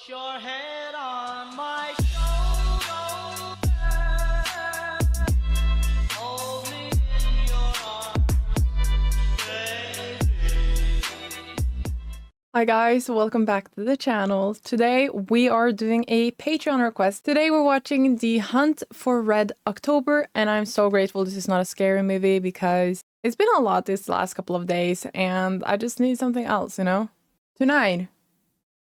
your head on my shoulder, hold me in your arms, baby. Hi guys, welcome back to the channel. Today we are doing a Patreon request. Today we're watching The Hunt for Red October, and I'm so grateful this is not a scary movie because it's been a lot this last couple of days and I just need something else, you know? Tonight,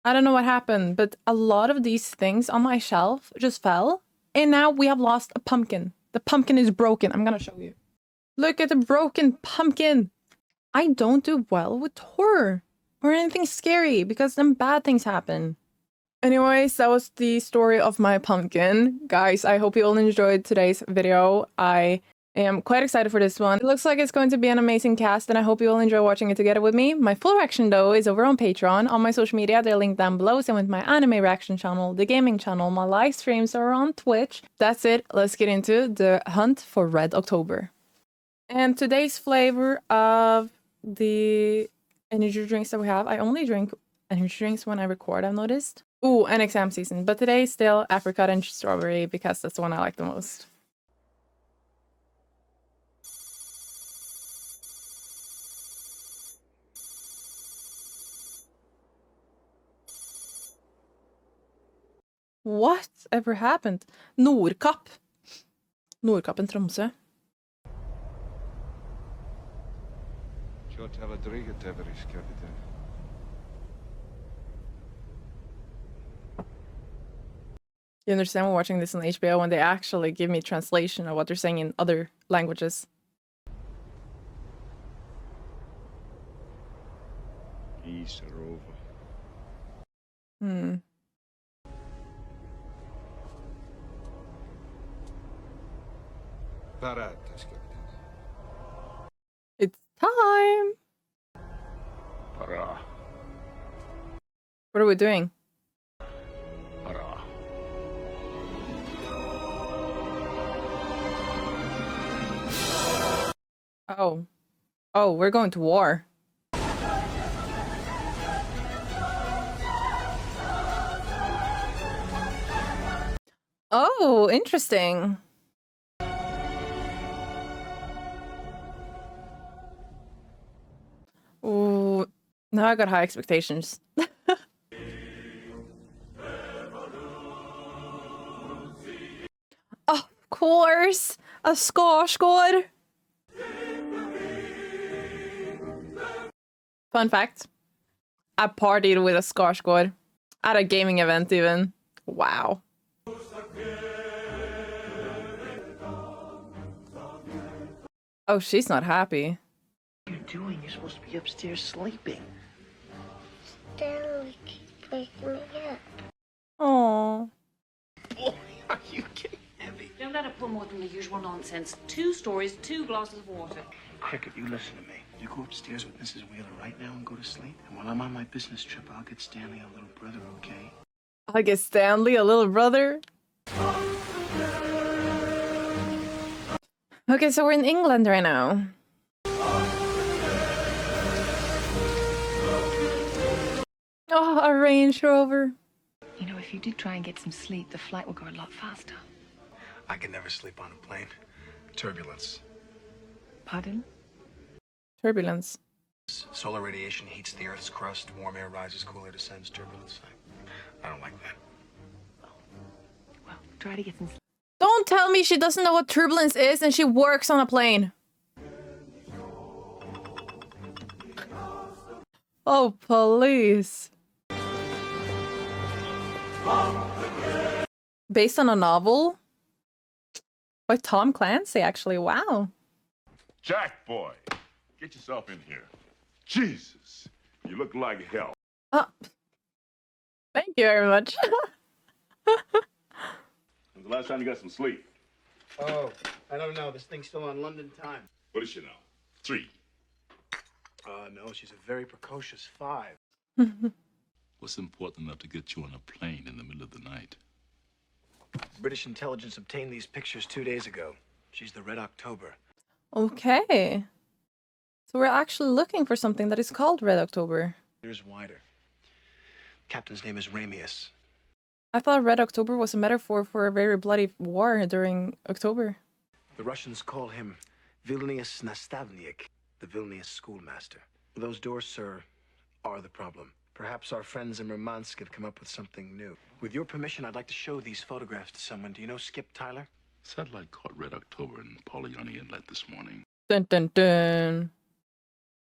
I don't know what happened, but a lot of these things on my shelf just fell, and now we have lost a pumpkin. The pumpkin is broken. I'm gonna show you. Look at the broken pumpkin. I don't do well with horror or anything scary because then bad things happen. Anyways, that was the story of my pumpkin. Guys, I hope you all enjoyed today's video. I am quite excited for this one. It looks like it's going to be an amazing cast, and I hope you all enjoy watching it together with me. My full reaction, though, is over on Patreon. On my social media, they're linked down below. Same with my anime reaction channel, the gaming channel. My live streams are on Twitch. That's it. Let's get into The Hunt for Red October. And today's flavor of the energy drinks that we have, I only drink energy drinks when I record, I've noticed. Ooh, and exam season. But today, still apricot and strawberry because that's the one I like the most. What ever happened? Nordkapp. Nordkappen Tromsø. You understand when watching this on HBO when they actually give me translation of what they're saying in other languages. Geese are over. Hmm. Paratas, kapten. It's time! Para. What are we doing? Para. Oh. Oh, we're going to war. Oh, interesting. Ooh, now I got high expectations. Of course, a Skarsgård. Fun fact, I partied with a Skarsgård at a gaming event even. Wow. Oh, she's not happy. What are you doing? You're supposed to be upstairs sleeping. Stanley keeps waking me up. Oh. Boy, are you getting heavy? Don't let her pull more than the usual nonsense. 2 stories, 2 glasses of water. Cricket, you listen to me. You go upstairs with Mrs. Wheeler right now and go to sleep. And while I'm on my business trip, I'll get Stanley a little brother, okay? I guess Stanley, a little brother. Okay, so we're in England right now. Oh, a Range Rover. You know, if you did try and get some sleep, the flight would go a lot faster. I can never sleep on a plane. Turbulence. Pardon? Turbulence. Solar radiation heats the Earth's crust. Warm air rises, cooler descends. Turbulence. I don't like that. Well, try to get some sleep. Don't tell me she doesn't know what turbulence is and she works on a plane. Oh, police. Based on a novel? By Tom Clancy, actually. Wow. Jack boy, get yourself in here. Jesus, you look like hell. Oh. Thank you very much. When's the last time you got some sleep? Oh, I don't know. This thing's still on London time. What is she now? 3. No, she's a very precocious 5. What's important enough to get you on a plane in the middle of the night? British intelligence obtained these pictures 2 days ago. She's the Red October. Okay. So we're actually looking for something that is called Red October. Here's wider. Captain's name is Ramius. I thought Red October was a metaphor for a very bloody war during October. The Russians call him Vilnius Nastavnik, the Vilnius schoolmaster. Those doors, sir, are the problem. Perhaps our friends in Murmansk have come up with something new. With your permission, I'd like to show these photographs to someone. Do you know Skip Tyler? Satellite caught Red October in Polyony Inlet this morning. Dun dun dun.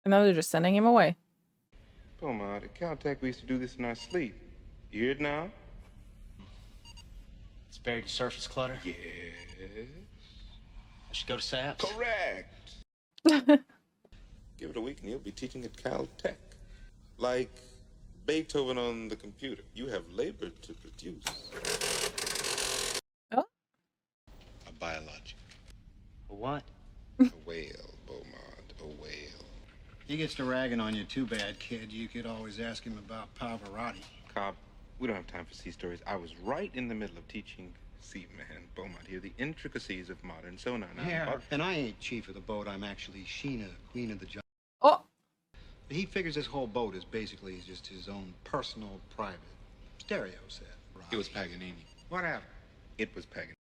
And now they're just sending him away. Beaumont, at Caltech, we used to do this in our sleep. You hear it now? It's buried in surface clutter. Yes. I should go to SAPS. Correct. Give it a week and you'll be teaching at Caltech. Like Beethoven on the computer. You have labor to produce. Oh. A biologic. A what? A whale, Beaumont. A whale. He gets to ragging on you too bad, kid. You could always ask him about Pavarotti. Cobb, we don't have time for sea stories. I was right in the middle of teaching Seaman Beaumont here the intricacies of modern sonar. Now, Yeah, and I ain't chief of the boat. I'm actually Sheena, queen of the jungle. Oh. He figures this whole boat is basically just his own personal, private stereo set. It was Paganini. Whatever. It was Paganini.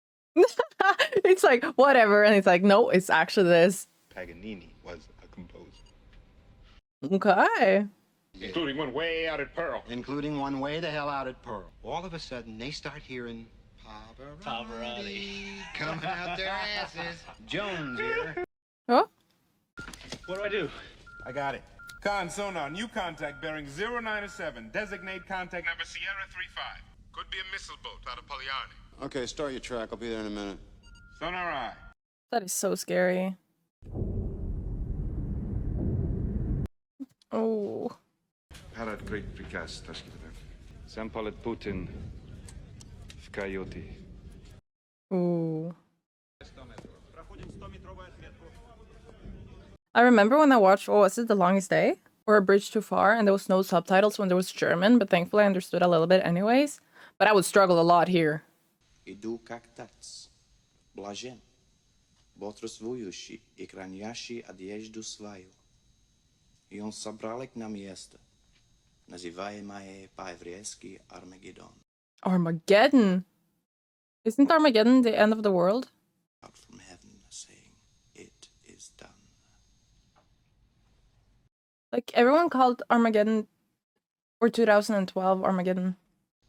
It's like, whatever. And it's like, no, it's actually this. Paganini was a composer. Okay. Including one way out at Pearl. Including one way the hell out at Pearl. All of a sudden, they start hearing Pavarotti. coming out their asses. Jones here. Oh. What do I do? I got it. Con sonar, new contact bearing 097. Designate contact number Sierra 35. Could be a missile boat out of Polyarny. Okay, start your track. I'll be there in a minute. Sonar eye. That is so scary. Oh. Parad great prikaz, Tashkilov. Sam Palet Putin в Coyote. Ooh. I remember when I watched, what was it, The Longest Day? Or A Bridge Too Far, and there was no subtitles when there was German, but thankfully I understood a little bit anyways. But I would struggle a lot here. Иду как тац, блажен, бодрствующий и хранящий одежду свою. И он собрал их на место, называемое по-еврейски Armageddon. Armageddon? Isn't Armageddon the end of the world? Out from heaven, saying, "It is done." Like, everyone called Armageddon, or 2012 Armageddon.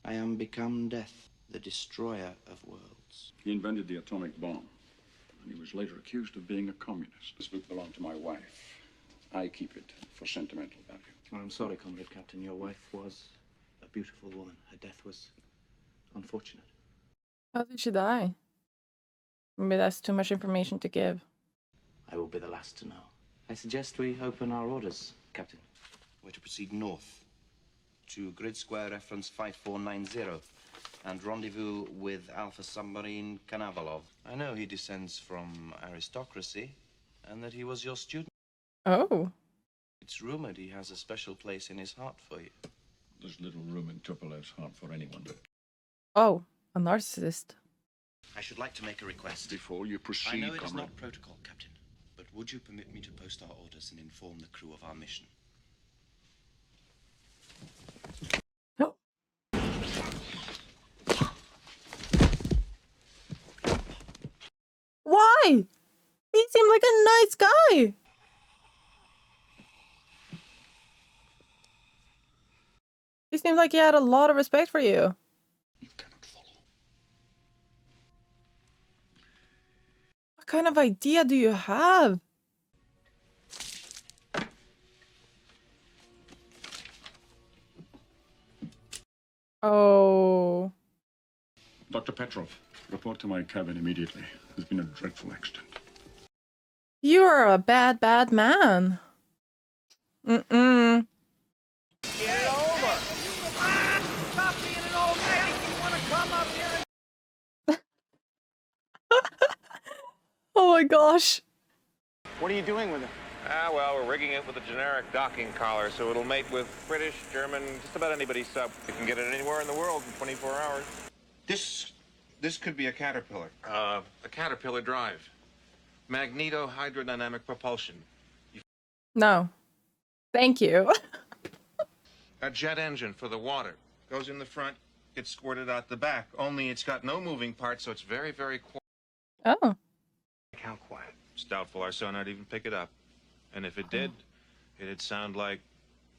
I am become death, the destroyer of worlds. He invented the atomic bomb, and he was later accused of being a communist. This book belonged to my wife. I keep it for sentimental value. I'm sorry, Comrade Captain. Your wife was a beautiful woman. Her death was unfortunate. How did she die? Maybe that's too much information to give. I will be the last to know. I suggest we open our orders, Captain. We're to proceed north to grid square reference 5490 and rendezvous with Alpha submarine Kanavalov. I know he descends from aristocracy and that he was your student. Oh. It's rumored he has a special place in his heart for you. There's little room in Tupolev's heart for anyone to... Oh, a narcissist. I should like to make a request. Before you proceed, I know it is comrade. not protocol, Captain, but would you permit me to post our orders and inform the crew of our mission? No. Why? He seemed like a nice guy. He seemed like he had a lot of respect for you. You cannot follow. What kind of idea do you have? Oh. Dr. Petrov, report to my cabin immediately. There's been a dreadful accident. You're a bad, bad man. Mm-mm. Get over. Stop being an old lady. You want to come up here and... Oh my gosh. What are you doing with it? Well, we're rigging it with a generic docking collar, so it'll mate with British, German, just about anybody's sub. You can get it anywhere in the world in 24 hours. This could be a Caterpillar. A Caterpillar drive. Magneto-hydrodynamic propulsion. No. Thank you. A jet engine for the water. Goes in the front, gets squirted out the back. Only it's got no moving parts, so it's very, very quiet. Oh. How quiet? It's doubtful our sonar'd even pick it up. And if it did, it'd sound like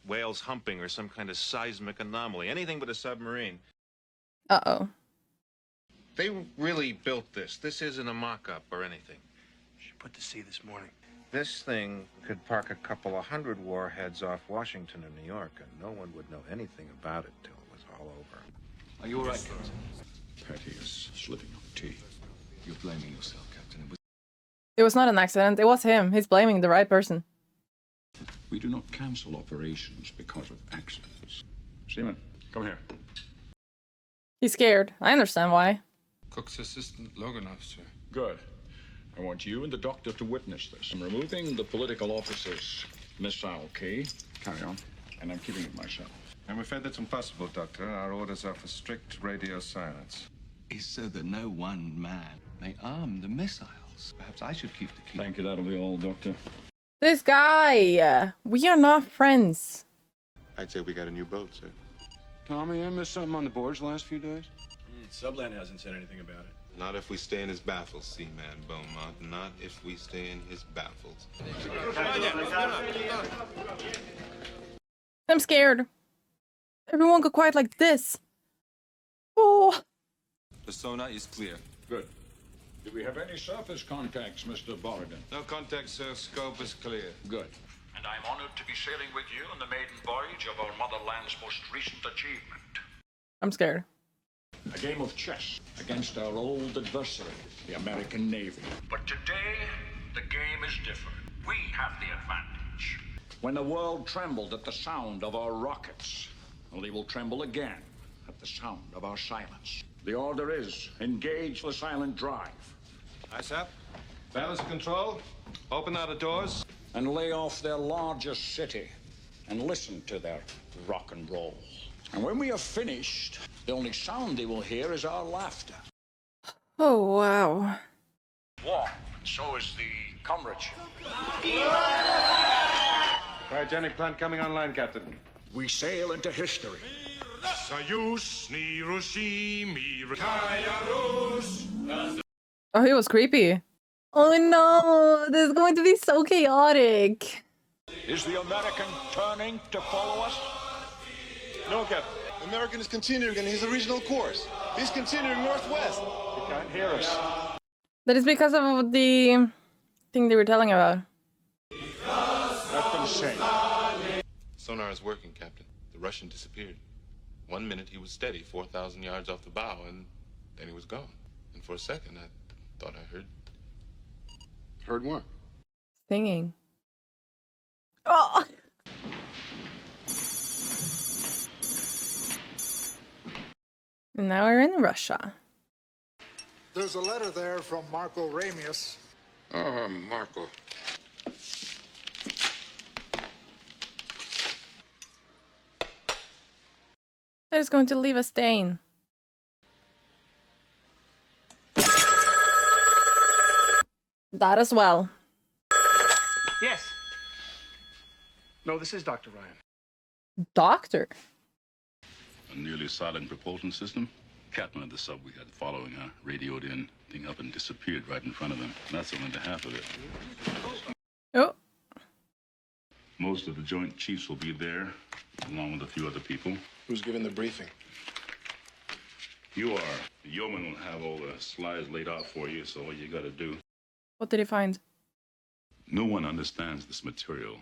whales humping or some kind of seismic anomaly. Anything but a submarine. Uh-oh. They really built this. This isn't a mock-up or anything. She put to sea this morning. This thing could park a couple of hundred warheads off Washington and New York, and no one would know anything about it till it was all over. Are you all right, Captain? Patty is slitting up tea. You're blaming yourself, Captain. It was not an accident. It was him. He's blaming the right person. We do not cancel operations because of accidents. Seaman, come here. He's scared. I understand why. Cook's assistant, Loganov, sir. Good. I want you and the doctor to witness this. I'm removing the political officer's missile key. Carry on. And I'm keeping it myself. I'm afraid that's impossible, Doctor. Our orders are for strict radio silence. Is so that no one man may arm the missiles. Perhaps I should keep the key. Thank you, that'll be all, Doctor. This guy! We are not friends. I'd say we got a new boat, sir. Tommy, I missed something on the boards the last few days? Subland hasn't said anything about it. Not if we stay in his baffles, Seaman Beaumont. Not if we stay in his baffles. I'm scared. Everyone go quiet like this. Oh. The sonar is clear. Good. Do we have any surface contacts, Mr. Borrigan? No contact, sir. Scope is clear. Good. And I'm honored to be sailing with you on the maiden voyage of our motherland's most recent achievement. I'm scared. A game of chess against our old adversary, the American Navy. But today, the game is different. We have the advantage. When the world trembled at the sound of our rockets, well, they will tremble again at the sound of our silence. The order is, engage the silent drive. ISAP, balance of control. Open out the doors. And lay off their largest city and listen to their rock and roll. And when we are finished, the only sound they will hear is our laughter. Oh, wow. War, and so is the comradeship. Cryogenic plant coming online, Captain. We sail into history. Oh, he was creepy. Oh no, this is going to be so chaotic. Is the American turning to follow us? No, Captain. The American is continuing in his original course. He's continuing northwest. He can't hear us. That is because of the thing they were telling about. Let them sing. Sonar is working, Captain. The Russian disappeared. 1 minute he was steady, 4,000 yards off the bow, and then he was gone. And for a second, I thought I heard... Heard what? Singing. Oh! And now we're in Russia. There's a letter there from Marco Ramius. Oh, Marco. That is going to leave a stain. That as well. Yes. No, this is Dr. Ryan. Doctor? A nearly silent propulsion system. Captain of the sub we had following radioed in, thing up and disappeared right in front of them. That's only the half of it. Oh. Most of the Joint Chiefs will be there, along with a few other people. Who's giving the briefing? You are. The yeoman will have all the slides laid out for you, so all you gotta do. What did he find? No one understands this material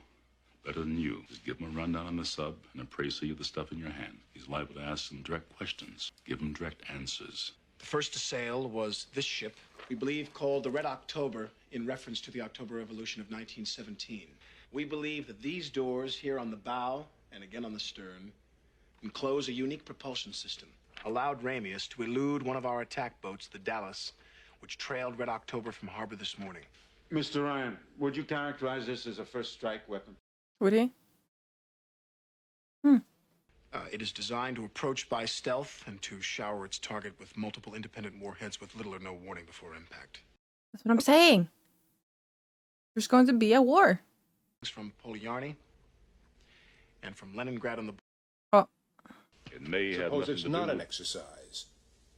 better than you. Just give him a rundown on the sub and a précis of the stuff in your hand. He's liable to ask some direct questions. Give him direct answers. The first to sail was this ship, we believe called the Red October, in reference to the October Revolution of 1917. We believe that these doors here on the bow and again on the stern enclose a unique propulsion system, allowed Ramius to elude one of our attack boats, the Dallas, which trailed Red October from harbor this morning. Mr. Ryan, would you characterize this as a first strike weapon? Would he? It is designed to approach by stealth and to shower its target with multiple independent warheads with little or no warning before impact. That's what I'm saying. There's going to be a war. From Polyarny and from Leningrad on the... Oh. It may have Suppose nothing it's to not do an with... exercise.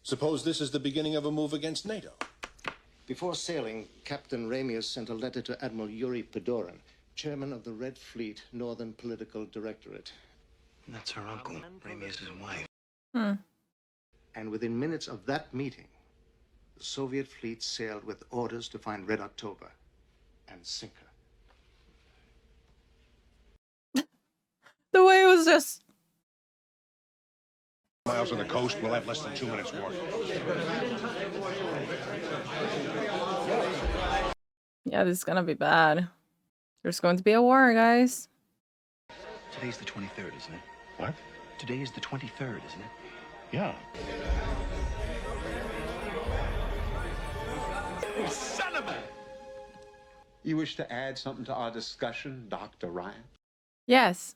Suppose this is the beginning of a move against NATO. Before sailing, Captain Ramius sent a letter to Admiral Yuri Padoran, chairman of the Red Fleet Northern Political Directorate. That's her uncle, Ramius' wife. And within minutes of that meeting, the Soviet fleet sailed with orders to find Red October and sink her. The way it was just... Miles on the coast, we'll have less than 2 minutes more. Yeah, this is gonna be bad. There's going to be a war, guys. Today's the 23rd, isn't it? What? Today is the 23rd, isn't it? Yeah. Son of a... You wish to add something to our discussion, Dr. Ryan? Yes.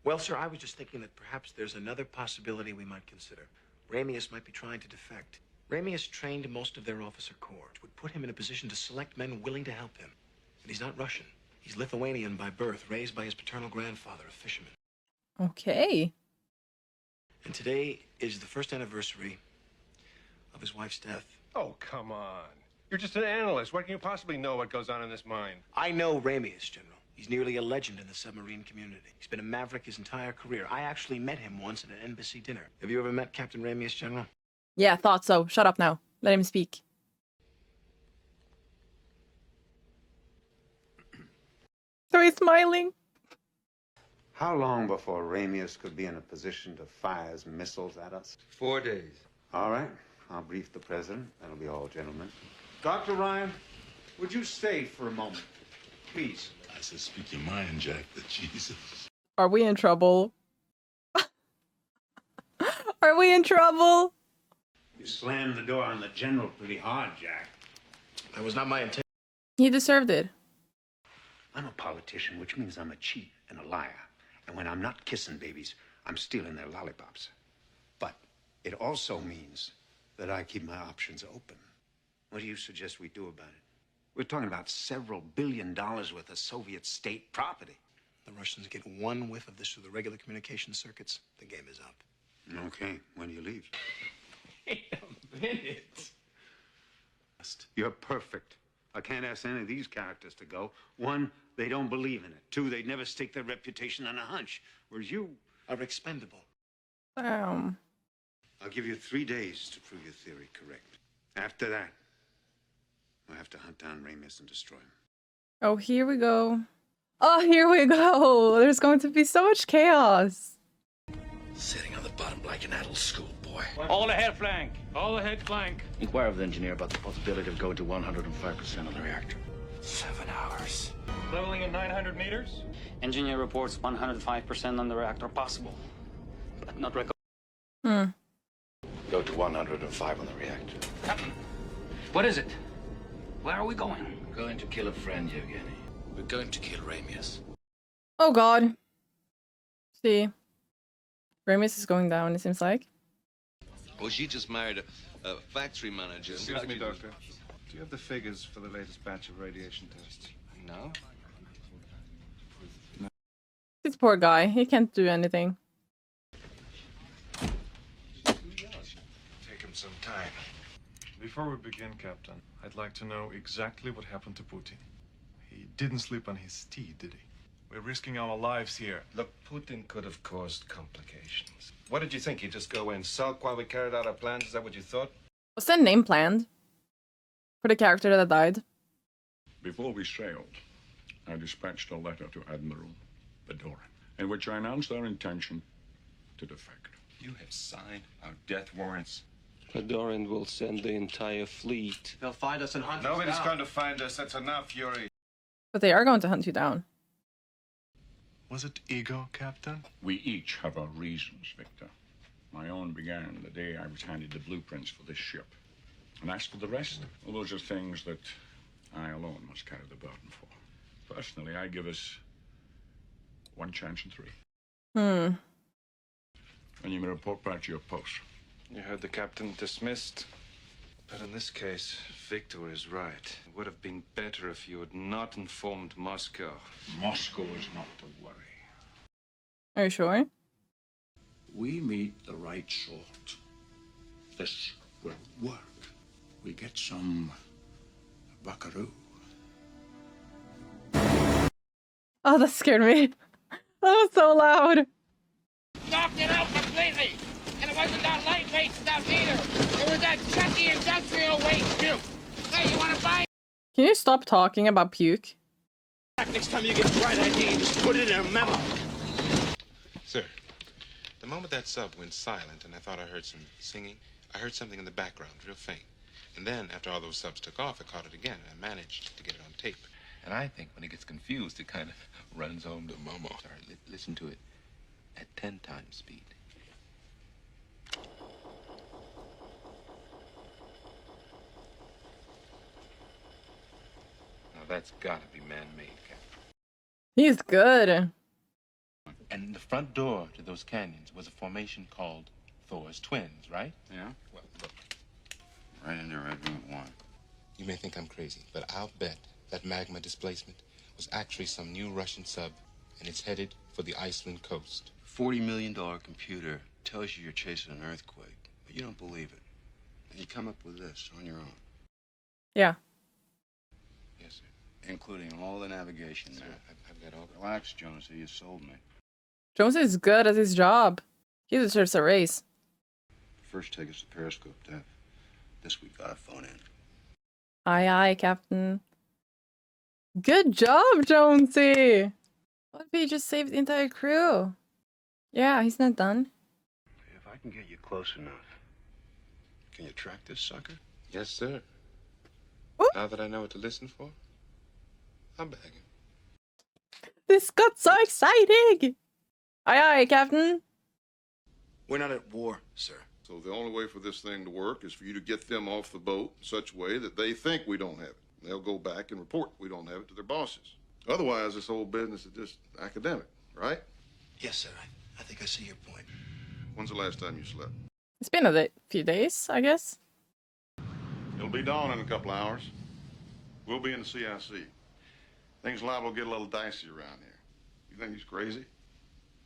Well, sir, I was just thinking that perhaps there's another possibility we might consider. Ramius might be trying to defect. Ramius trained most of their officer corps, which would put him in a position to select men willing to help him. And he's not Russian. He's Lithuanian by birth, raised by his paternal grandfather, a fisherman. Okay. And today is the first anniversary of his wife's death. Oh, come on. You're just an analyst. What can you possibly know what goes on in this mine? I know Ramius, General. He's nearly a legend in the submarine community. He's been a maverick his entire career. I actually met him once at an embassy dinner. Have you ever met Captain Ramius, General? Yeah, thought so. Shut up now. Let him speak. So he's smiling. How long before Ramius could be in a position to fire his missiles at us? 4 days. All right. I'll brief the president. That'll be all, gentlemen. Dr. Ryan, would you stay for a moment, please? I said, speak your mind, Jack, but Jesus. Are we in trouble? Are we in trouble? You slammed the door on the general pretty hard, Jack. That was not my intention. He deserved it. I'm a politician, which means I'm a cheat and a liar. And when I'm not kissing babies, I'm stealing their lollipops. But it also means that I keep my options open. What do you suggest we do about it? We're talking about several $1 billion worth of Soviet state property. The Russians get one whiff of this through the regular communication circuits, the game is up. Okay, when do you leave? Wait a minute. You're perfect. I can't ask any of these characters to go. One, they don't believe in it. Two, they'd never stake their reputation on a hunch. Whereas you are expendable. I'll give you 3 days to prove your theory correct. After that, we'll have to hunt down Ramius and destroy him. Oh, here we go. Oh, here we go. There's going to be so much chaos. Sitting on the bottom like an adult schoolboy. All ahead flank. All ahead flank. Inquire with the engineer about the possibility of going to 105% on the reactor. 7 hours. Leveling at 900 meters. Engineer reports 105% on the reactor possible, but not recommended. Go to 105 on the reactor. Captain, what is it? Where are we going? We're going to kill a friend, Yevgeny. We're going to kill Ramius. Oh god. See. Ramius is going down, it seems like. Well, she just married a factory manager. Excuse me, Doctor. Do you have the figures for the latest batch of radiation tests? No. This poor guy, he can't do anything. Take him some time. Before we begin, Captain, I'd like to know exactly what happened to Putin. He didn't sleep on his steed, did he? We're risking our lives here. Look, Putin could have caused complications. What did you think? He'd just go and sulk while we carried out our plans? Is that what you thought? Was that name planned? For the character that died? Before we sailed, I dispatched a letter to Admiral Padoran, in which I announced our intention to defect. You have signed our death warrants. Padoran will send the entire fleet. They'll find us and hunt us Nobody's down. going to find us. That's enough, Yuri. But they are going to hunt you down. Was it ego, Captain? We each have our reasons, Victor. My own began the day I was handed the blueprints for this ship. And as for the rest, well, those are things that I alone must carry the burden for. Personally, I give us 1 chance in 3. And you may report back to your post. You heard the captain dismissed. But in this case, Victor is right. It would have been better if you had not informed Moscow. Moscow is not to worry. Are you sure? We meet the right sort. This will work. We get some buckaroo. Oh, that scared me. That was so loud. Knocked it out completely. And it wasn't that lightweight stuff either. It was that chunky industrial waste too. Hey, you want to buy? Can you stop talking about puke? Next time you get a bright idea, just put it in a memo. Sir, the moment that sub went silent and I thought I heard some singing, I heard something in the background, real faint. And then, after all those subs took off, I caught it again, and I managed to get it on tape. And I think when it gets confused, it kind of runs home to Mama. Sorry, listen to it at 10 times speed. Now that's gotta be man-made, Captain. He's good. And the front door to those canyons was a formation called Thor's Twins, right? Yeah? Well, look. Right in there, Red Room 1. You may think I'm crazy, but I'll bet that magma displacement was actually some new Russian sub, and it's headed for the Iceland coast. $40 million computer tells you you're chasing an earthquake, but you don't believe it. And you come up with this on your own. Yeah. Yes, sir. Including all the navigation there. I've got all. Relax, Jonesy, you sold me. Jones is good at his job. He deserves a raise. First take us to Periscope, Dev. This we gotta phone in. Aye, aye, Captain. Good job, Jonesy! What if he just saved the entire crew? Yeah, he's not done. If I can get you close enough, can you track this sucker? Yes, sir. Ooh. Now that I know what to listen for, I'm bagging. This got so exciting! Aye, aye, Captain. We're not at war, sir. So the only way for this thing to work is for you to get them off the boat in such a way that they think we don't have it. They'll go back and report we don't have it to their bosses. Otherwise, this whole business is just academic, right? Yes, sir. I think I see your point. When's the last time you slept? It's been a few days, I guess. It'll be dawn in a couple hours. We'll be in the CIC. Things liable to get a little dicey around here. You think he's crazy?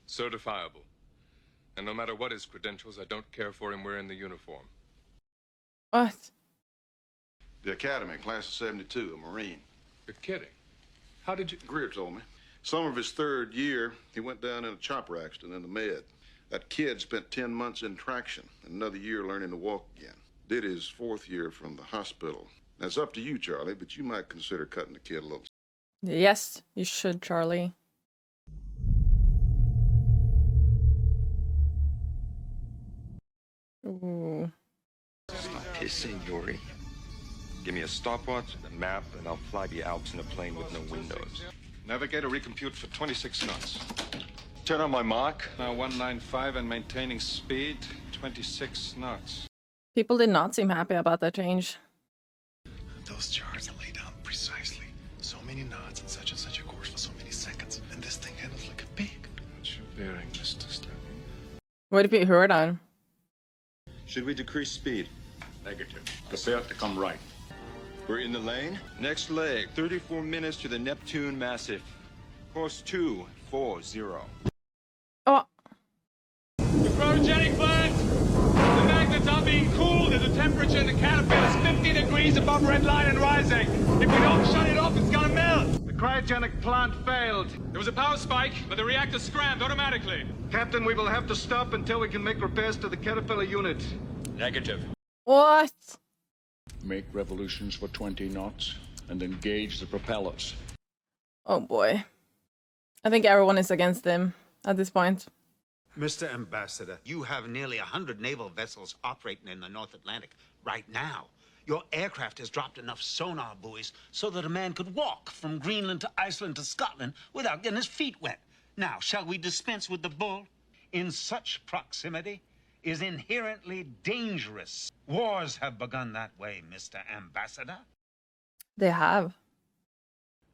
Certifiable. And no matter what his credentials, I don't care for him wearing the uniform. What? The academy, class of 72, a Marine. You're kidding. How did you... Greer told me. Summer of his third year, he went down in a chopper accident in the Med. That kid spent 10 months in traction and another year learning to walk again. Did his fourth year from the hospital. That's up to you, Charlie, but you might consider cutting the kid a little. Yes, you should, Charlie. Ooh. Pissing, Yuri. Give me a stopwatch, a map, and I'll fly the Alps in a plane with no windows. Navigator recompute for 26 knots. Turn on my mark. Now 195 and maintaining speed 26 knots. People did not seem happy about that change. Those charts lay down precisely. So many knots and such a course for so many seconds. And this thing handles like a pig. What's your bearing, Mr. Stanley? What if you heard on? Should we decrease speed? Negative. Prepare to come right. We're in the lane. Next leg, 34 minutes to the Neptune Massif. Course 240. Oh. The cryogenic plant! The magnets are being cooled and the temperature in the caterpillar is 50 degrees above red line and rising. If we don't shut it off, it's gonna melt. The cryogenic plant failed. There was a power spike, but the reactor scrammed automatically. Captain, we will have to stop until we can make repairs to the Caterpillar unit. Negative. What? Make revolutions for 20 knots and engage the propellers. Oh boy. I think everyone is against him at this point. Mr. Ambassador, you have nearly 100 naval vessels operating in the North Atlantic right now. Your aircraft has dropped enough sonar buoys so that a man could walk from Greenland to Iceland to Scotland without getting his feet wet. Now, shall we dispense with the bull? In such proximity is inherently dangerous. Wars have begun that way, Mr. Ambassador. They have.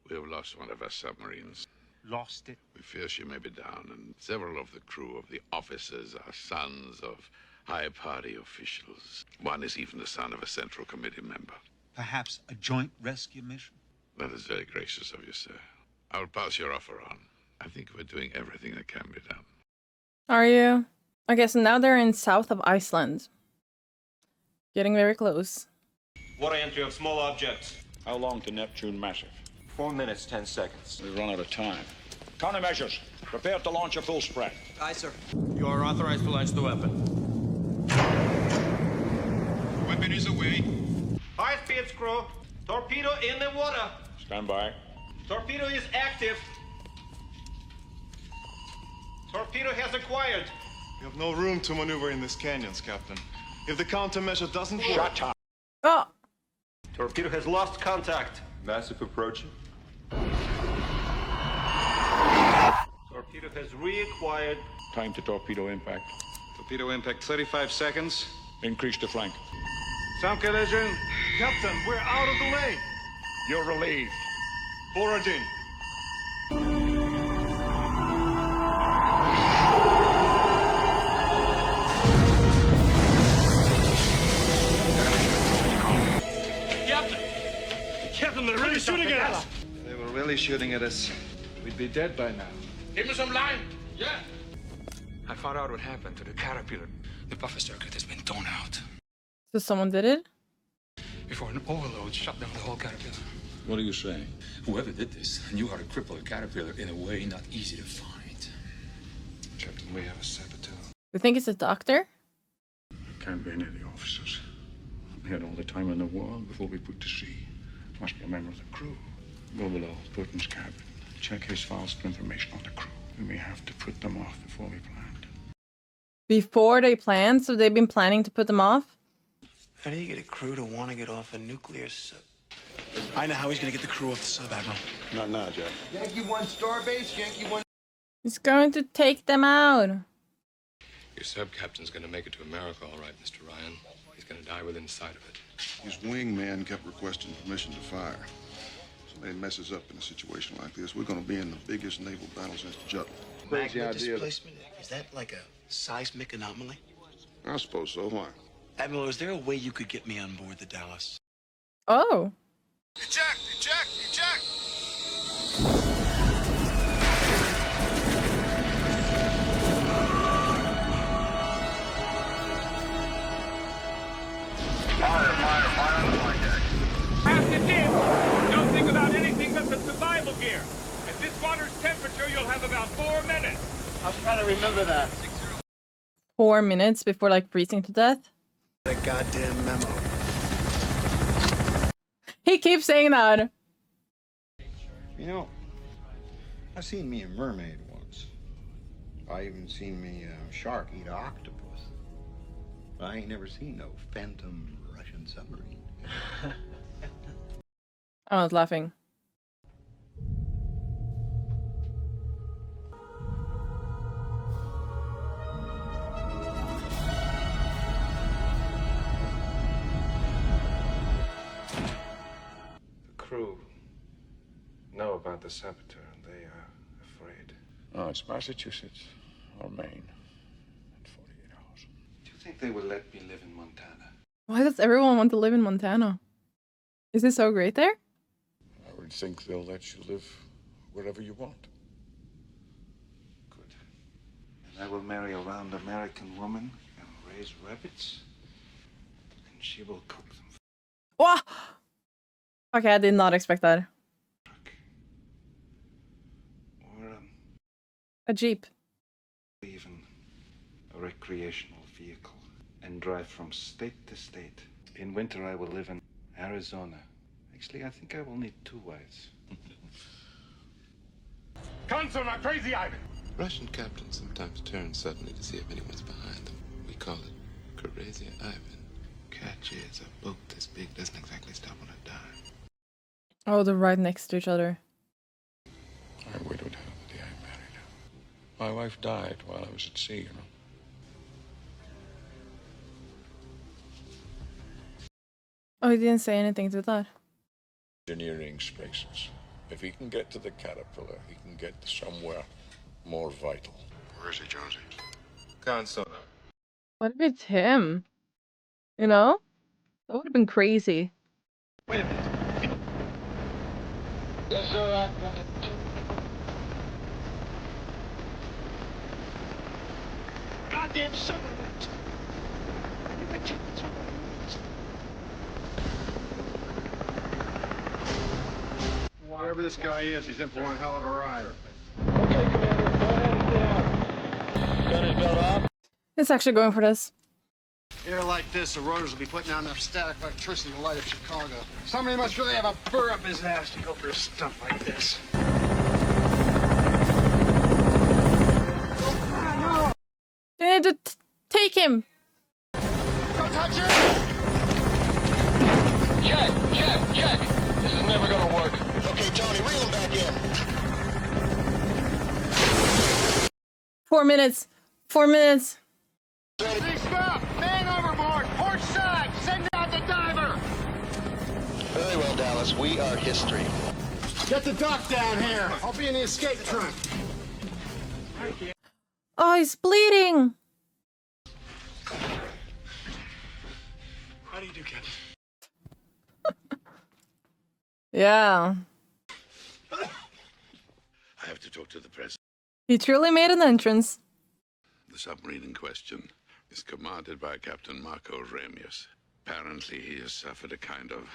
We have lost one of our submarines. Lost it? We fear she may be down, and several of the crew of the officers are sons of high party officials. One is even the son of a Central Committee member. Perhaps a joint rescue mission? That is very gracious of you, sir. I will pass your offer on. I think we're doing everything that can be done. Are you? Okay, so now they're in south of Iceland. Getting very close. Water entry of small objects. How long to Neptune Massive? 4 minutes, 10 seconds. We run out of time. Countermeasures. Prepare to launch a full spread. Aye, sir. You are authorized to launch the weapon. Weapon is away. High speed screw. Torpedo in the water. Stand by. Torpedo is active. Torpedo has acquired. You have no room to maneuver in these canyons, Captain. If the countermeasure doesn't work... Shut up! Oh! Torpedo has lost contact. Massive approaching. Torpedo has reacquired. Time to torpedo impact. Torpedo impact 35 seconds. Increase the flank. Sound collision. Captain, we're out of the lane. You're relieved. Borodin. Captain, they're really shooting at us. If they were really shooting at us, we'd be dead by now. Give me some line. Yeah. I found out what happened to the Caterpillar. The buffer circuit has been torn out. So someone did it? Before an overload shut down the whole Caterpillar. What are you saying? Whoever did this knew how to cripple a Caterpillar in a way not easy to find. Captain, we have a saboteur. You think it's a doctor? Can't be any of the officers. We had all the time in the world before we put to sea. Must be a member of the crew. Go below, Putin's cabin. Check his files for information on the crew. We may have to put them off before we planned. Before they planned? So they've been planning to put them off? How do you get a crew to want to get off a nuclear sub? I know how he's going to get the crew off the sub, Admiral. Not now, Jack. Yankee 1 Starbase, Yankee 1. He's going to take them out. Your sub-captain's gonna make it to America, all right, Mr. Ryan. He's gonna die within sight of it. His wingman kept requesting permission to fire. Somebody messes up in a situation like this, we're gonna be in the biggest naval battle since Jutland. Crazy Magma idea. displacement? Is that like a seismic anomaly? I suppose so. Why? Admiral, is there a way you could get me on board the Dallas? Oh. Eject! Eject! Eject! Pass it in. Don't think about anything but the survival gear. At this water's temperature, you'll have about 4 minutes. I'll try to remember that. 4 minutes before like freezing to death? The goddamn memo. He keeps saying that. You know, I seen me a mermaid once. I even seen me a shark eat an octopus. But I ain't never seen no phantom Russian submarine. I was laughing. The crew know about the saboteur and they are afraid. Oh, it's Massachusetts or Maine. In 48 hours. Do you think they will let me live in Montana? Why does everyone want to live in Montana? Is it so great there? I would think they'll let you live wherever you want. Good. And I will marry a round American woman and raise rabbits. And she will cook them. Wah! Okay, I did not expect that. Or A Jeep. even a recreational vehicle. And drive from state to state. In winter, I will live in Arizona. Actually, I think I will need 2 wives. Consul, not crazy Ivan. Russian captains sometimes turn suddenly to see if anyone's behind them. We call it Crazy Ivan. Catch is a boat this big doesn't exactly stop on a dime. Oh, they're right next to each other. I widowed her the day I married her. My wife died while I was at sea, you know. Oh, he didn't say anything to that. Engineering spaces. If he can get to the Caterpillar, he can get to somewhere more vital. Where is he, Jonesy? Consul. What if it's him? You know? That would have been crazy. Wait a minute. Yes, sir. goddamn son of a... Wherever this guy is, he's in for one hell of a ride. Okay, Commander, go ahead and down. Got his belt off? It's actually going for this. Air like this, the rotors will be putting out enough static electricity to light up Chicago. Somebody must really have a burr up his ass to go for a stunt like this. They need to take him. Don't touch it! Check! This is never gonna work. Okay, Johnny, reel him back in. 4 minutes. 4 minutes. Please stop! Man overboard! Port side! Send out the diver! Very well, Dallas. We are history. Get the dock down here. I'll be in the escape trunk. Oh, he's bleeding. How do you do, Captain? Yeah. I have to talk to the president. He truly made an entrance. The submarine in question is commanded by Captain Marco Ramius. Apparently, he has suffered a kind of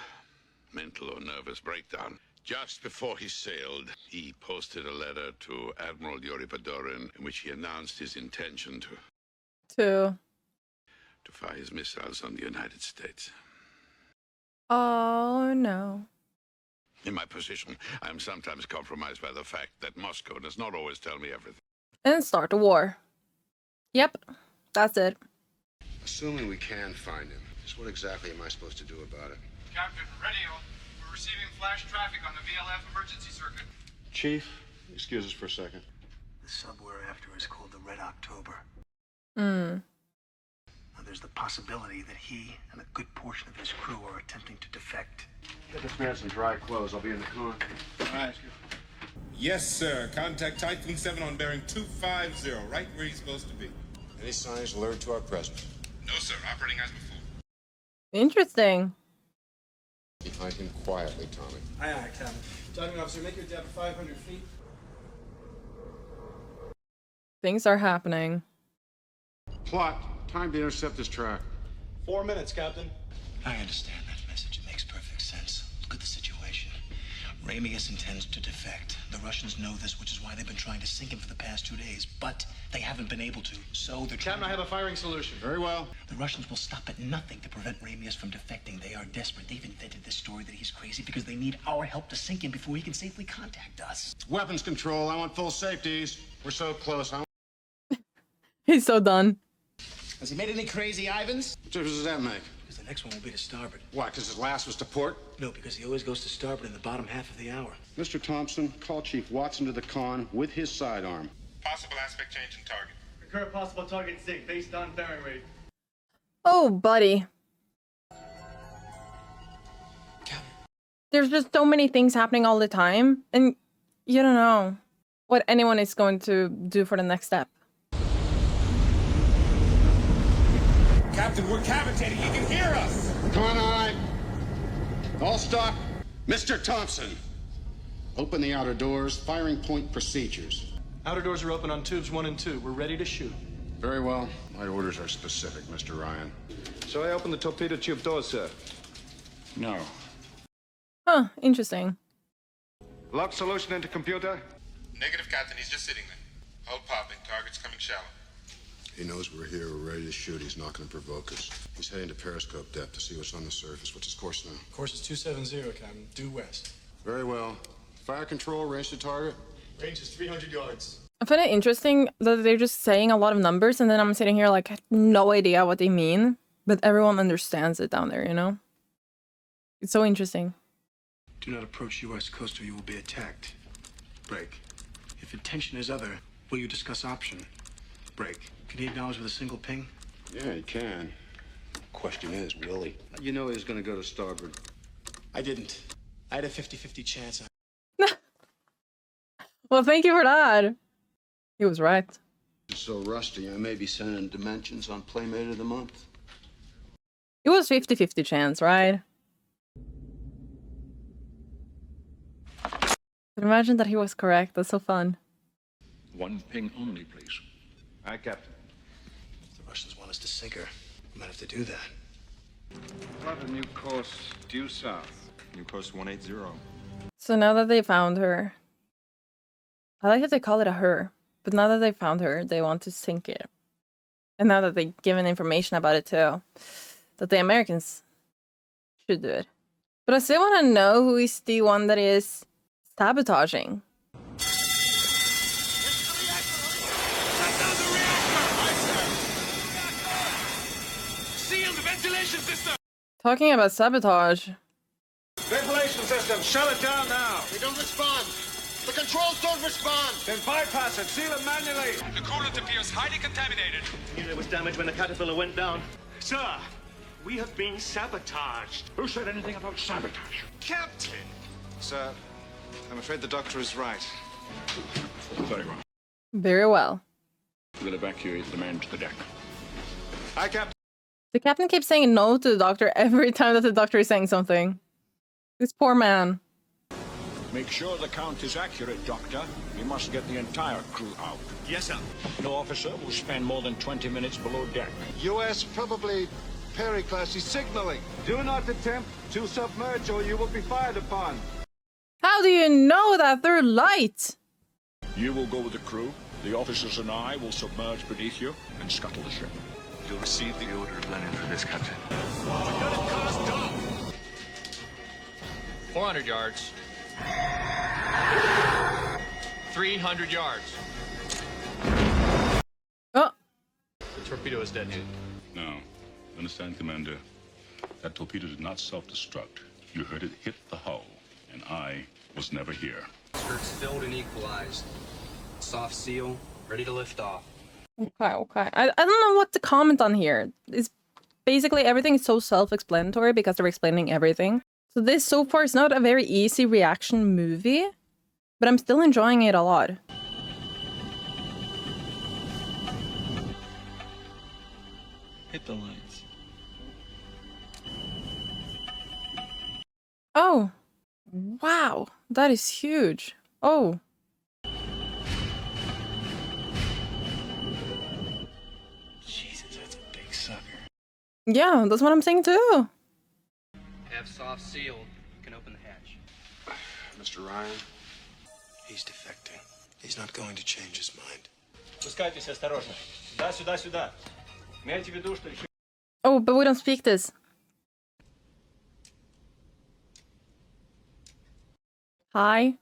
mental or nervous breakdown. Just before he sailed, he posted a letter to Admiral Yuri Padorin in which he announced his intention to fire his missiles on the United States. Oh, no. In my position, I am sometimes compromised by the fact that Moscow does not always tell me everything. And start a war. Yep, that's it. Assuming we can find him, just what exactly am I supposed to do about it? Captain, radio. We're receiving flash traffic on the VLF emergency circuit. Chief, excuse us for a second. The sub we're after is called the Red October. Hmm. Now, there's the possibility that he and a good portion of his crew are attempting to defect. Get this man some dry clothes. I'll be in the car. All right. Yes, sir. Contact Typhoon 7 on bearing 250, right where he's supposed to be. Any signs alert to our presence? No, sir. Operating as before. Interesting. Behind him quietly, Tommy. Aye, Captain. Diving officer, make your depth 500 feet. Things are happening. Plot. Time to intercept this track. 4 minutes, Captain. I understand that message. It makes perfect sense. Look at the situation. Ramius intends to defect. The Russians know this, which is why they've been trying to sink him for the past 2 days. But they haven't been able to. So they're trying. Captain, I have a firing solution. Very well. The Russians will stop at nothing to prevent Ramius from defecting. They are desperate. They've invented this story that he's crazy because they need our help to sink him before he can safely contact us. Weapons control. I want full safeties. We're so close. He's so done. Has he made any crazy Ivans? What difference does that make? Because the next one will be to starboard. Why, because his last was to port? No, because he always goes to starboard in the bottom half of the hour. Mr. Thompson, call Chief Watson to the con with his sidearm. Possible aspect change in target. Recur possible target sig based on bearing rate. Oh, buddy. There's just so many things happening all the time, and you don't know what anyone is going to do for the next step. Captain, we're cavitating. You can hear us. Come on, all right. All stop. Mr. Thompson, open the outer doors. Firing point procedures. Outer doors are open on tubes 1 and 2. We're ready to shoot. Very well. My orders are specific, Mr. Ryan. So I open the torpedo tube doors, sir. No. Huh, interesting. Lock solution into computer. Negative, Captain. He's just sitting there. Hold popping. Target's coming shallow. He knows we're here, we're ready to shoot. He's not going to provoke us. He's heading to periscope depth to see what's on the surface. What's his course now? Course is 270, Captain. Due west. Very well. Fire control, range to target. Range is 300 yards. I find it interesting that they're just saying a lot of numbers, and then I'm sitting here like, I have no idea what they mean, but everyone understands it down there, you know? It's so interesting. Do not approach U.S. coast or you will be attacked. Break. If intention is other, will you discuss option? Break. Can he acknowledge with a single ping? Yeah, he can. Question is, will he? You know he was going to go to starboard. I didn't. I had a 50-50 chance. Well, thank you for that. He was right. So rusty, I may be sending Dimensions on Playmate of the Month. It was 50-50 chance, right? But imagine that he was correct. That's so fun. One ping only, please. Aye, Captain. want us to sink her, we might have to do that. Plot a new course due south. New course 180. So now that they found her, I like that they call it a her, but now that they found her, they want to sink it. And now that they've given information about it too, that the Americans should do it. But I still want to know who is the one that is sabotaging. Seal the ventilation system! Talking about sabotage. Ventilation system, shut it down now! They don't respond. The controls don't respond. Then bypass it, seal it manually. The coolant appears highly contaminated. There was damage when the caterpillar went down. Sir, we have been sabotaged. Who said anything about sabotage? Captain! Sir, I'm afraid the doctor is right. Very well. Very well. We'll evacuate the men to the deck. Hi, Captain. The captain keeps saying no to the doctor every time that the doctor is saying something. This poor man. Make sure the count is accurate, Doctor. We must get the entire crew out. Yes, sir. No officer will spend more than 20 minutes below deck. U.S. probably Perry class is signaling. Do not attempt to submerge or you will be fired upon. How do you know that they're light? You will go with the crew. The officers and I will submerge beneath you and scuttle the ship. You'll receive the order of Lenin for this, Captain. 400 yards. 300 yards. Oh. The torpedo is detonated. No. Understand, Commander? That torpedo did not self-destruct. You heard it hit the hull, and I was never here. Skirts filled and equalized. Soft seal, ready to lift off. Okay. I don't know what to comment on here. It's basically everything is so self-explanatory because they're explaining everything. So this so far is not a very easy reaction movie, but I'm still enjoying it a lot. Hit the lines. Oh, wow, that is huge. Oh. Jesus, that's a big sucker. Yeah, that's what I'm saying too. Have soft sealed. You can open the hatch. Mr. Ryan, he's defecting. He's not going to change his mind. Спускайтесь осторожно. Сюда, сюда, сюда. Имейте в виду, что еще... Oh, but we don't speak this. Hi.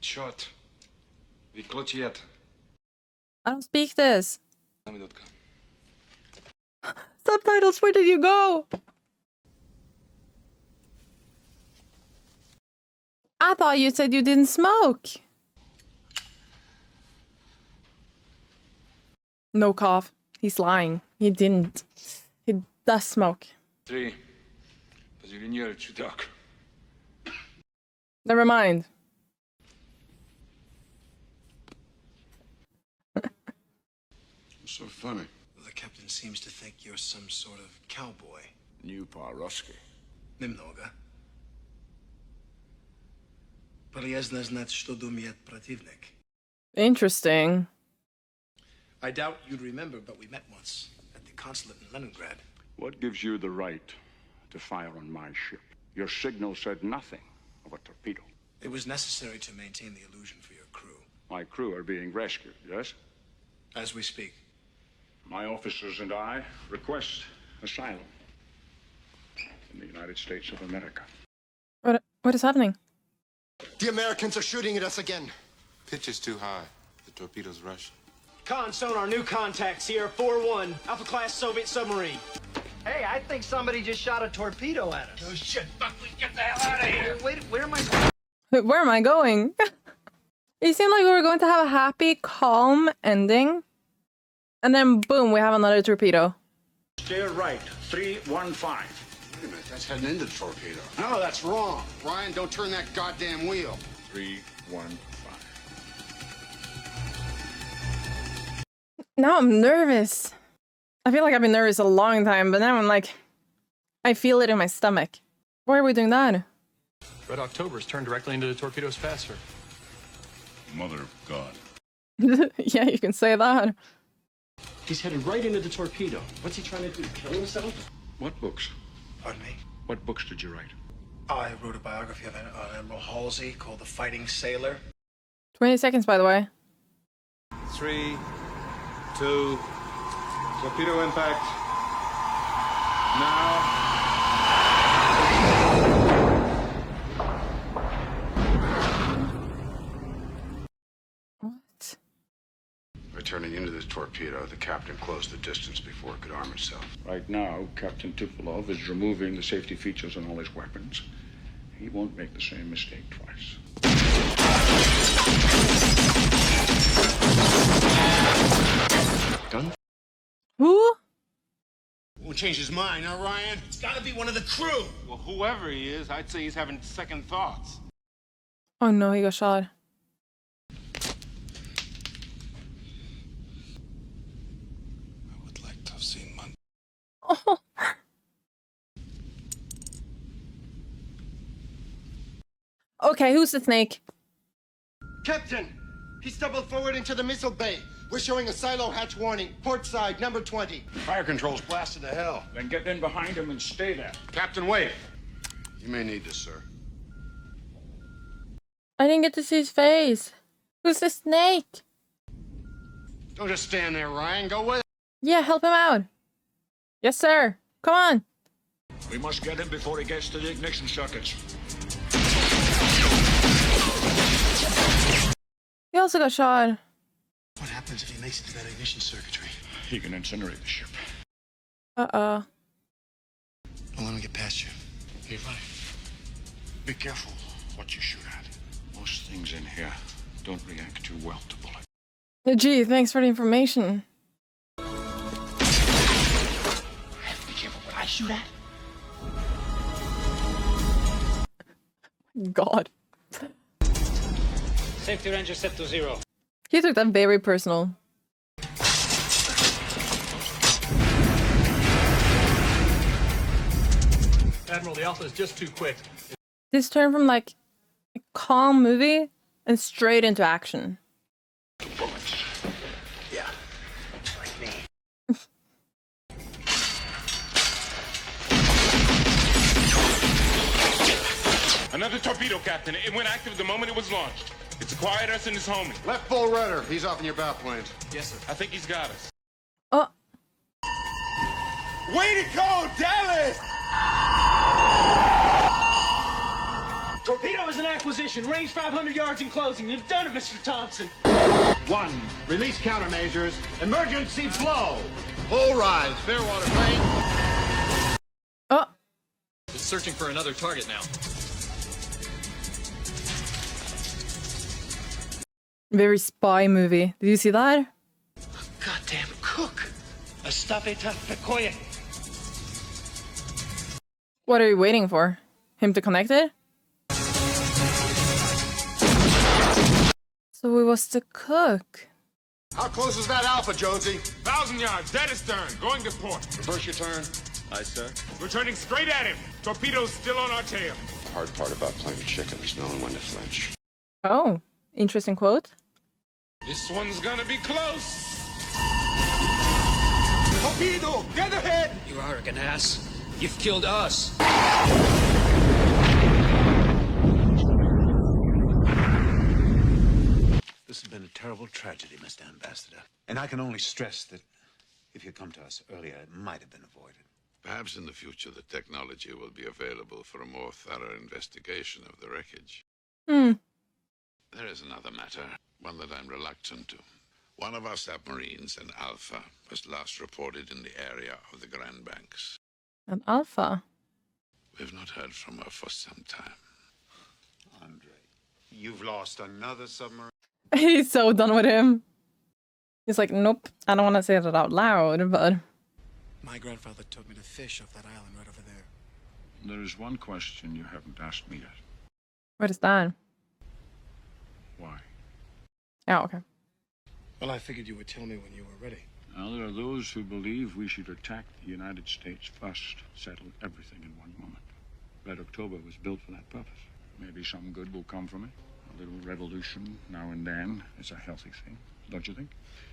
Short. Vyklotjet. I don't speak this. Subtitles, where did you go? I thought you said you didn't smoke. No cough. He's lying. He didn't. He does smoke. 3. Позеленел чудак. Never mind. What's so funny? Well, the captain seems to think you're some sort of cowboy. New Parosky. Немного. Полезно знать, что думает противник. Interesting. I doubt you'd remember, but we met once at the consulate in Leningrad. What gives you the right to fire on my ship? Your signal said nothing of a torpedo. It was necessary to maintain the illusion for your crew. My crew are being rescued, yes? As we speak. My officers and I request asylum in the United States of America. What is happening? The Americans are shooting at us again. Pitch is too high. The torpedo's Russian. Con sonar, new contacts here, 4-1. Alpha-class Soviet submarine. Hey, I think somebody just shot a torpedo at us. Oh, shit, Buckley, get the hell out of here. Wait, where am I? Where am I going? It seemed like we were going to have a happy, calm ending. And then, boom, we have another torpedo. Steer right, 315. Wait a minute, that's heading into the torpedo. No, that's wrong. Ryan, don't turn that goddamn wheel. 315. Now I'm nervous. I feel like I've been nervous a long time, but now I'm like, I feel it in my stomach. Why are we doing that? Red October's turned directly into the torpedo's path, sir. Mother of God. Yeah, you can say that. He's headed right into the torpedo. What's he trying to do? Kill himself? What books? Pardon me? What books did you write? I wrote a biography of Admiral Halsey called The Fighting Sailor. 20 seconds, by the way. 3, 2, torpedo impact. Now. What? By turning into this torpedo, the captain closed the distance before it could arm itself. Right now, Captain Tupolev is removing the safety features on all his weapons. He won't make the same mistake twice. Gun? Who? Won't change his mind, huh, Ryan? It's gotta be one of the crew. Well, whoever he is, I'd say he's having second thoughts. Oh no, he got shot. I would like to have seen Monday. Oh. Okay, who's the snake? Captain, he stumbled forward into the missile bay. We're showing a silo hatch warning. Port side, number 20. Fire control's blasted to hell. Then get in behind him and stay there. Captain, wait. You may need this, sir. I didn't get to see his face. Who's the snake? Don't just stand there, Ryan. Go with it. Yeah, help him out. Yes, sir. Come on. We must get him before he gets to the ignition circuits. He also got shot. What happens if he makes it to that ignition circuitry? He can incinerate the ship. Uh-oh. Don't let him get past you. Hey, Ryan. Be careful what you shoot at. Most things in here don't react too well to bullets. Gee, thanks for the information. Be careful what I shoot at. God. Safety range is set to 0. He took that very personal. Admiral, the Alpha is just too quick. This turned from like a calm movie and straight into action. Bullets. Yeah. Like me. Another torpedo, Captain. It went active the moment it was launched. It's acquired us and his homie. Left full rudder. He's off in your bow planes. Yes, sir. I think he's got us. Oh. Way to go, Dallas! Torpedo is an acquisition. Range 500 yards in closing. You've done it, Mr. Thompson. 1. Release countermeasures. Emergency flow. Full rise. Fairwater plane. Oh. It's searching for another target now. Very spy movie. Did you see that? Goddamn cook. Estafeta Pecoye. What are you waiting for? Him to connect it? So it was the cook. How close is that Alpha, Jonesy? 1,000 yards, dead astern, going to port. Reverse your turn. Aye, sir. We're turning straight at him. Torpedo's still on our tail. The hard part about playing chicken is knowing when to flinch. Oh, interesting quote. This one's gonna be close. Torpedo, get ahead! You arrogant ass. You've killed us. This has been a terrible tragedy, Mr. Ambassador. And I can only stress that if you'd come to us earlier, it might have been avoided. Perhaps in the future the technology will be available for a more thorough investigation of the wreckage. There is another matter, one that I'm reluctant to. One of our submarines, an Alpha, was last reported in the area of the Grand Banks. An Alpha? We've not heard from her for some time. Andre, you've lost another submarine. He's so done with him. He's like, nope, I don't want to say that out loud, but... My grandfather took me to fish off that island right over there. There is one question you haven't asked me yet. What is that? Why? Oh, okay. Well, I figured you would tell me when you were ready. Now, there are those who believe we should attack the United States first, settle everything in one moment. Red October was built for that purpose. Maybe some good will come from it. A little revolution now and then is a healthy thing. don't you think?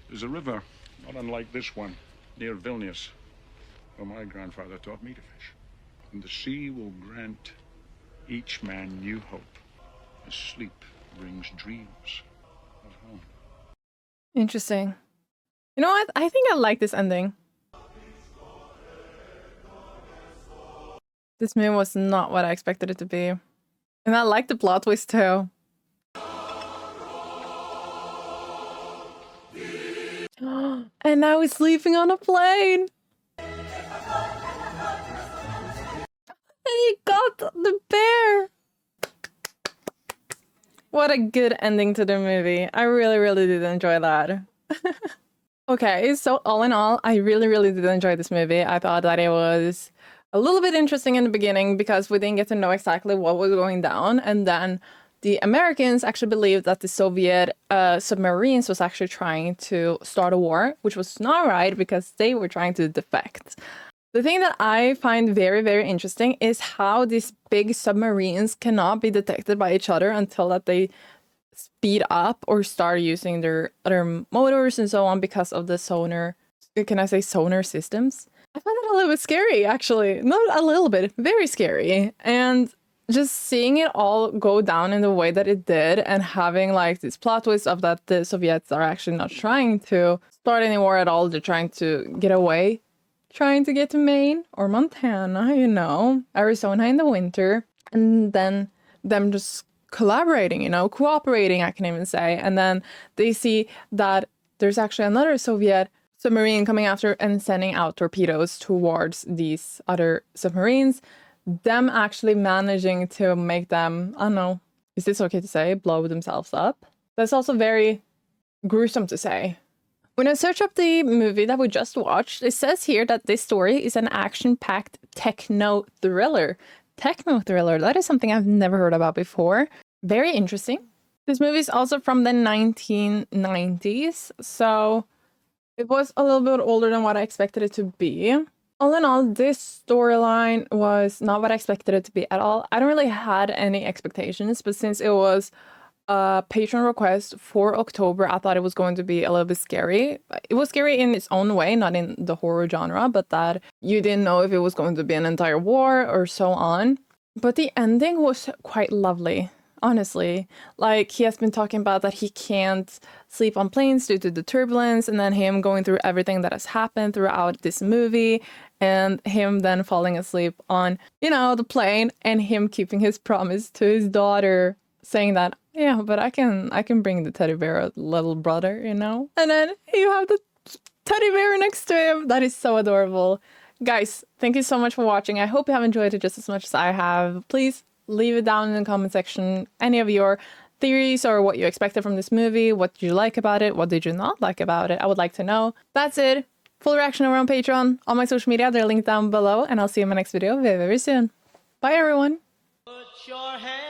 There's a river, not unlike this one, near Vilnius, where my grandfather taught me to fish. And the sea will grant each man new hope, as sleep brings dreams of home. Interesting. You know what? I think I like this ending. This movie was not what I expected it to be. And I like the plot twist too. And now he's sleeping on a plane. And he got the bear. What a good ending to the movie. I really, really did enjoy that. Okay, so all in all, I really, really did enjoy this movie. I thought that it was a little bit interesting in the beginning because we didn't get to know exactly what was going down. And then the Americans actually believed that the Soviet submarines was actually trying to start a war, which was not right because they were trying to defect. The thing that I find very, very interesting is how these big submarines cannot be detected by each other until that they speed up or start using their other motors and so on because of the sonar, can I say sonar systems? I find that a little bit scary, actually. Not a little bit, very scary. And just seeing it all go down in the way that it did and having like this plot twist of that the Soviets are actually not trying to start any war at all. They're trying to get away, trying to get to Maine or Montana, you know, Arizona in the winter. And then them just collaborating, you know, cooperating, I can even say. And then they see that there's actually another Soviet submarine coming after and sending out torpedoes towards these other submarines. Them actually managing to make them, I don't know, is this okay to say, blow themselves up? That's also very gruesome to say. When I search up the movie that we just watched, it says here that this story is an action-packed techno thriller. Techno thriller, that is something I've never heard about before. Very interesting. This movie is also from the 1990s, so it was a little bit older than what I expected it to be. All in all, this storyline was not what I expected it to be at all. I don't really had any expectations, but since it was a Patreon request for October, I thought it was going to be a little bit scary. It was scary in its own way, not in the horror genre, but that you didn't know if it was going to be an entire war or so on. But the ending was quite lovely, honestly. Like, he has been talking about that he can't sleep on planes due to the turbulence, and then him going through everything that has happened throughout this movie, and him then falling asleep on, you know, the plane, and him keeping his promise to his daughter, saying that, yeah, but I can bring the teddy bear, little brother, you know? And then you have the teddy bear next to him. That is so adorable. Guys, thank you so much for watching. I hope you have enjoyed it just as much as I have. Please leave it down in the comment section any of your theories or what you expected from this movie. What did you like about it? What did you not like about it? I would like to know. That's it. Full reaction over on Patreon. All my social media, they're linked down below, and I'll see you in my next video very, very soon. Bye, everyone. Put your hand